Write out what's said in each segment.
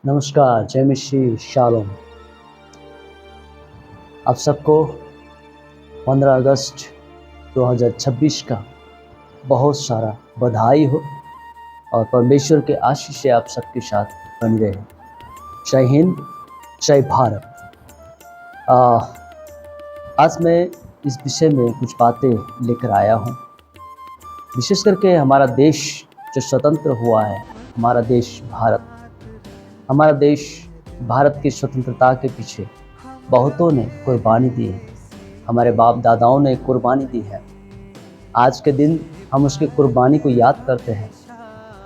नमस्कार, जय मसीह, शालोम। आप सबको 15 अगस्त 2026 का बहुत सारा बधाई हो और परमेश्वर के आशीष से आप सबके साथ बनी रहे। जय हिंद, जय भारत। आज मैं इस विषय में कुछ बातें लेकर आया हूँ। विशेष करके हमारा देश जो स्वतंत्र हुआ है, हमारा देश भारत की स्वतंत्रता के पीछे बहुतों ने कुर्बानी दी है। हमारे बाप दादाओं ने कुर्बानी दी है। आज के दिन हम उसकी कुर्बानी को याद करते हैं,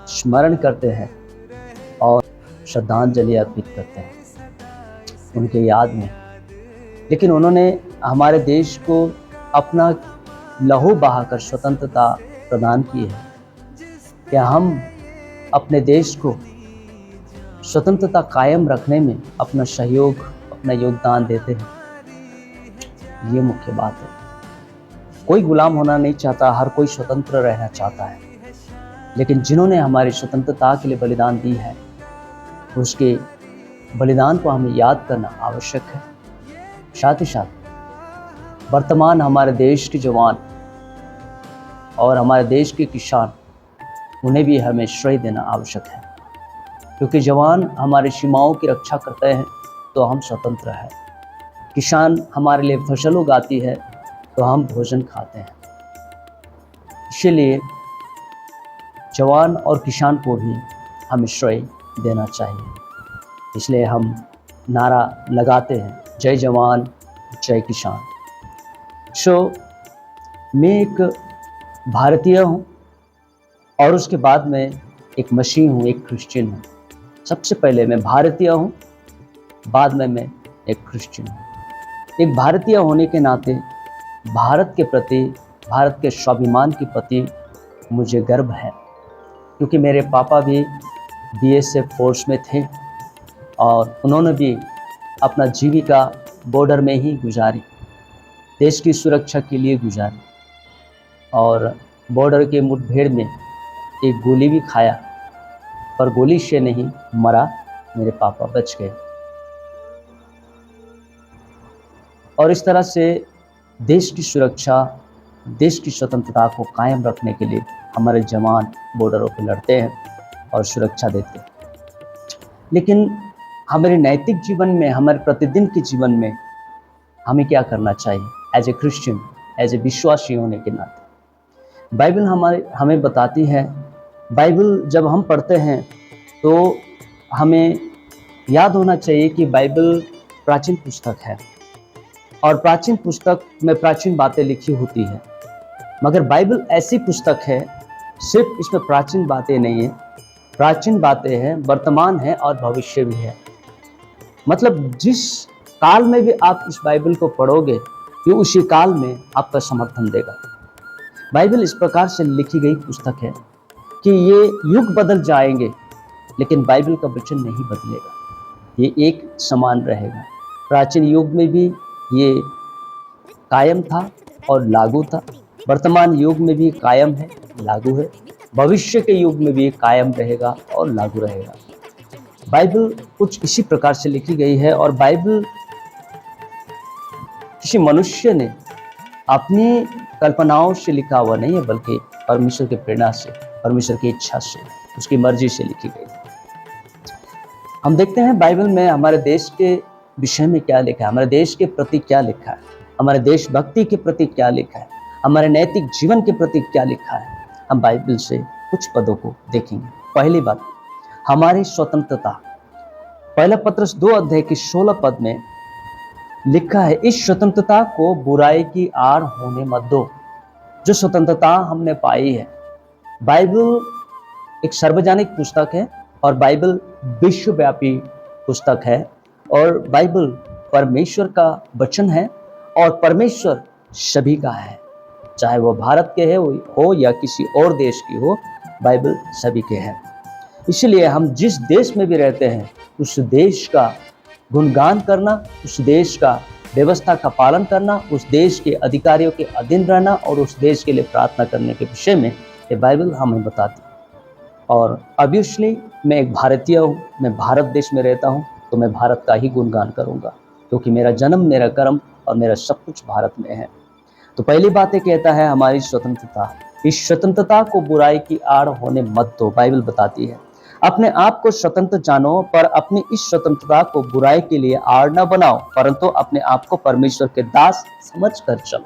स्मरण करते हैं और श्रद्धांजलि अर्पित करते हैं उनके याद में। लेकिन उन्होंने हमारे देश को अपना लहू बहाकर स्वतंत्रता प्रदान की है। क्या हम अपने देश को स्वतंत्रता कायम रखने में अपना सहयोग, अपना योगदान देते हैं? ये मुख्य बात है। कोई गुलाम होना नहीं चाहता, हर कोई स्वतंत्र रहना चाहता है। लेकिन जिन्होंने हमारी स्वतंत्रता के लिए बलिदान दी है, उसके बलिदान को हमें याद करना आवश्यक है। साथ ही साथ वर्तमान हमारे देश के जवान और हमारे देश के किसान, उन्हें भी हमें श्रेय देना आवश्यक है, क्योंकि जवान हमारी सीमाओं की रक्षा करते हैं तो हम स्वतंत्र हैं। किसान हमारे लिए फसल उगाती है तो हम भोजन खाते हैं। इसीलिए जवान और किसान को भी हमें श्रेय देना चाहिए। इसलिए हम नारा लगाते हैं, जय जवान जय किसान। मैं एक भारतीय हूँ और उसके बाद में एक मसीही हूँ, एक क्रिश्चियन हूँ। सबसे पहले मैं भारतीय हूँ, बाद में मैं एक क्रिश्चियन हूँ। एक भारतीय होने के नाते भारत के प्रति, भारत के स्वाभिमान के प्रति मुझे गर्व है, क्योंकि मेरे पापा भी बीएसएफ फोर्स में थे और उन्होंने भी अपना जीविका बॉर्डर में ही गुजारी, देश की सुरक्षा के लिए गुजारी। और बॉर्डर के मुठभेड़ में एक गोली भी खाया, पर गोली से नहीं मरा, मेरे पापा बच गए। और इस तरह से देश की सुरक्षा, देश की स्वतंत्रता को कायम रखने के लिए हमारे जवान बॉर्डरों पर लड़ते हैं और सुरक्षा देते हैं। लेकिन हमारे नैतिक जीवन में, हमारे प्रतिदिन के जीवन में हमें क्या करना चाहिए as a Christian, as a विश्वासी होने के नाते? बाइबल हमें बताती है। बाइबल जब हम पढ़ते हैं तो हमें याद होना चाहिए कि बाइबल प्राचीन पुस्तक है और प्राचीन पुस्तक में प्राचीन बातें लिखी होती है। मगर बाइबल ऐसी पुस्तक है, सिर्फ इसमें प्राचीन बातें नहीं है, प्राचीन बातें हैं, वर्तमान है और भविष्य भी है। मतलब जिस काल में भी आप इस बाइबल को पढ़ोगे, ये उसी काल में आपका समर्थन देगा। बाइबल इस प्रकार से लिखी गई पुस्तक है कि ये युग बदल जाएंगे लेकिन बाइबल का वचन नहीं बदलेगा, ये एक समान रहेगा। प्राचीन युग में भी ये कायम था और लागू था, वर्तमान युग में भी कायम है, लागू है, भविष्य के युग में भी कायम रहेगा और लागू रहेगा। बाइबल कुछ इसी प्रकार से लिखी गई है और बाइबल किसी मनुष्य ने अपनी कल्पनाओं से लिखा हुआ नहीं है, बल्कि परमेश्वर की प्रेरणा से, परमेश्वर की इच्छा से, उसकी मर्जी से लिखी गई है। हम देखते हैं बाइबल में हमारे देश के विषय में क्या लिखा है, हमारे देश के प्रति क्या लिखा है, हमारे देशभक्ति के प्रति क्या लिखा है, हमारे नैतिक जीवन के प्रति क्या लिखा है। हम बाइबल से कुछ पदों को देखेंगे। पहली बात, हमारी स्वतंत्रता। पहला पत्रस 2 अध्याय की 16 पद में लिखा है, इस स्वतंत्रता को बुराई की आड़ होने मत दो। जो स्वतंत्रता हमने पाई है, बाइबल एक सार्वजनिक पुस्तक है और बाइबल विश्वव्यापी पुस्तक है और बाइबल परमेश्वर का वचन है और परमेश्वर सभी का है, चाहे वो भारत के हो या किसी और देश की हो, बाइबल सभी के है। इसलिए हम जिस देश में भी रहते हैं, उस देश का गुणगान करना, उस देश का व्यवस्था का पालन करना, उस देश के अधिकारियों के अधीन रहना और उस देश के लिए प्रार्थना करने के विषय में ये बाइबल हमें बताती है। और ऑब्वियसली मैं एक भारतीय हूँ, मैं भारत देश में रहता हूँ, तो मैं भारत का ही गुणगान करूँगा, क्योंकि मेरा जन्म, मेरा कर्म और मेरा सब कुछ भारत में है। तो पहली बात ये कहता है हमारी स्वतंत्रता, इस स्वतंत्रता को बुराई की आड़ होने मत दो। बाइबल बताती है अपने आप को स्वतंत्र जानो, पर अपनी इस स्वतंत्रता को बुराई के लिए आड़ न बनाओ, परंतु अपने आप को परमेश्वर के दास समझ कर चलो।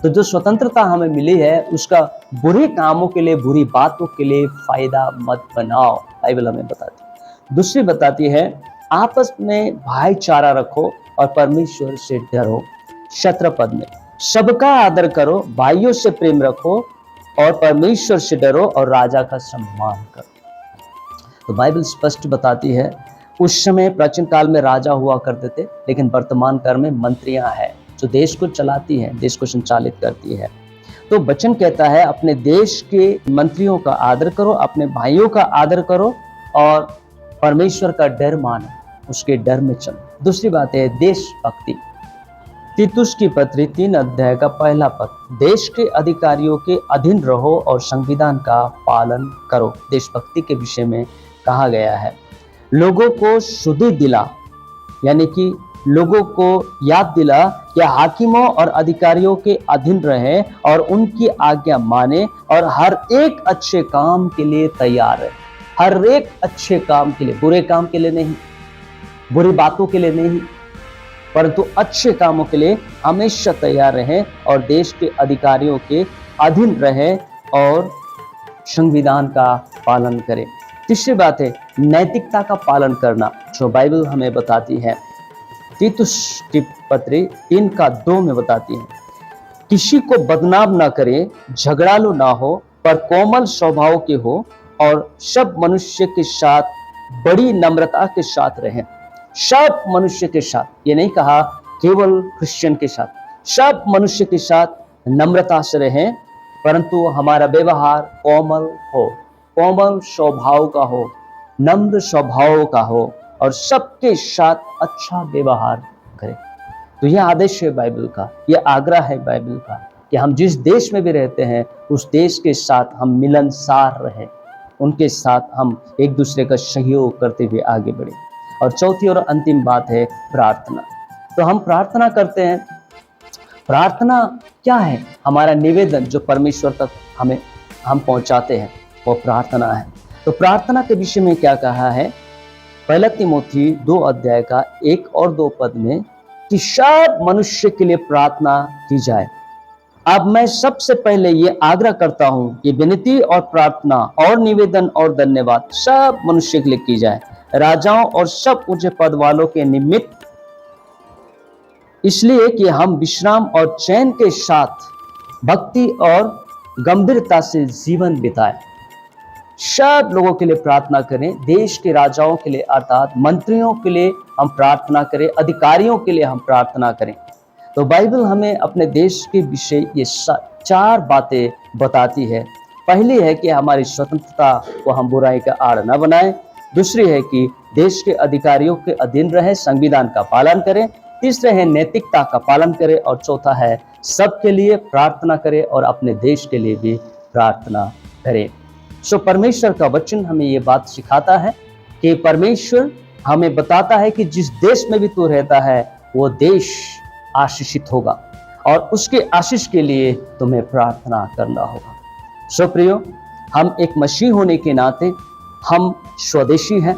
तो जो स्वतंत्रता हमें मिली है उसका बुरे कामों के लिए, बुरी बातों के लिए फायदा मत बनाओ, बाइबल हमें बताती है। दूसरी बताती है आपस में भाईचारा रखो और परमेश्वर से डरो। 17 पद में सबका आदर करो, भाइयों से प्रेम रखो और परमेश्वर से डरो और राजा का सम्मान करो। तो बाइबल स्पष्ट बताती है उस समय प्राचीन काल में राजा हुआ करते थे, लेकिन वर्तमान काल में मंत्रियां हैं जो देश को चलाती हैं, देश को संचालित करती है। तो वचन कहता है अपने देश के मंत्रियों का आदर करो, अपने भाइयों का आदर करो और परमेश्वर का डर मानो, उसके डर में चलो। दूसरी बात है देशभक्ति। तीतुस की पत्री 3 अध्याय का पहला पद, देश के अधिकारियों के अधीन रहो और संविधान का पालन करो। देशभक्ति के विषय में कहा गया है लोगों को शुद्धि दिला, यानी कि लोगों को याद दिला कि हाकिमों और अधिकारियों के अधीन रहे और उनकी आज्ञा माने और हर एक अच्छे काम के लिए तैयार रहे। हर एक अच्छे काम के लिए, बुरे काम के लिए नहीं, बुरी बातों के लिए नहीं, परंतु अच्छे कामों के लिए हमेशा तैयार रहें और देश के अधिकारियों के अधीन रहें और संविधान का पालन करें। तीसरी बात है नैतिकता का पालन करना, जो बाइबल हमें बताती है। तीतुस की पत्री 3 का 2 में बताती है किसी को बदनाम ना करें, झगड़ालू ना हो, पर कोमल स्वभाव के हो और सब मनुष्य के साथ बड़ी नम्रता के साथ रहें। सब मनुष्य के साथ, ये नहीं कहा केवल क्रिश्चियन के साथ, सब मनुष्य के साथ नम्रता से रहें, परंतु हमारा व्यवहार कोमल हो, कोमल स्वभाव का हो, नम्र स्वभाव का हो और सबके साथ अच्छा व्यवहार करें। तो यह आदेश है बाइबल का, यह आग्रह है बाइबल का कि हम जिस देश में भी रहते हैं उस देश के साथ हम मिलनसार रहें, उनके साथ हम एक दूसरे का सहयोग करते हुए आगे बढ़ें। और चौथी और अंतिम बात है प्रार्थना। तो हम प्रार्थना करते हैं। प्रार्थना क्या है? हमारा निवेदन जो परमेश्वर तक हम पहुंचाते हैं वो प्रार्थना है। तो प्रार्थना के विषय में क्या कहा है? 1 तीमुथी 2 अध्याय का 1 और 2 पद में कि सब मनुष्य के लिए प्रार्थना की जाए। अब मैं सबसे पहले ये आग्रह करता हूं कि विनती और प्रार्थना और निवेदन और धन्यवाद सब मनुष्य के लिए की जाए, राजाओं और सब ऊंचे पद वालों के निमित्त, इसलिए कि हम विश्राम और चैन के साथ भक्ति और गंभीरता से जीवन बिताएं। सब लोगों के लिए प्रार्थना करें, देश के राजाओं के लिए अर्थात मंत्रियों के लिए हम प्रार्थना करें, अधिकारियों के लिए हम प्रार्थना करें। तो बाइबल हमें अपने देश के विषय ये 4 बातें बताती है। पहली है कि हमारी स्वतंत्रता को हम बुराई का आड़ न बनाएं। दूसरी है कि देश के अधिकारियों के अधीन रहे, संविधान का पालन करें। तीसरे है नैतिकता का पालन करें और चौथा है सबके लिए प्रार्थना करें और अपने देश के लिए भी प्रार्थना करें। सो परमेश्वर का वचन हमें ये बात सिखाता है कि परमेश्वर हमें बताता है कि जिस देश में भी तू रहता है वो देश आशीषित होगा और उसके आशीष के लिए तुम्हें प्रार्थना करना होगा। सो प्रियो, हम एक मसीह होने के नाते हम स्वदेशी हैं,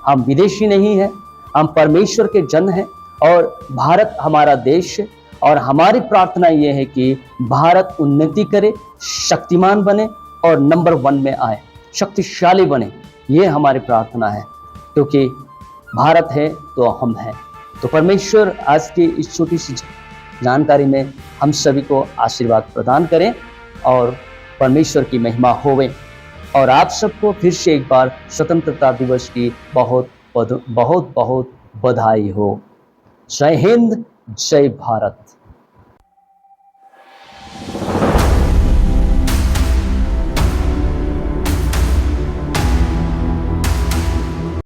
हम विदेशी नहीं हैं, हम परमेश्वर के जन हैं और भारत हमारा देश है। और हमारी प्रार्थना ये है कि भारत उन्नति करे, शक्तिमान बने और नंबर 1 में आए, शक्तिशाली बने। ये हमारी प्रार्थना है, क्योंकि भारत है तो हम हैं। तो परमेश्वर आज की इस छोटी सी जानकारी में हम सभी को आशीर्वाद प्रदान करें और परमेश्वर की महिमा होवे। और आप सबको फिर से एक बार स्वतंत्रता दिवस की बहुत बहुत बहुत बहुत बधाई हो। जय हिंद, जय भारत।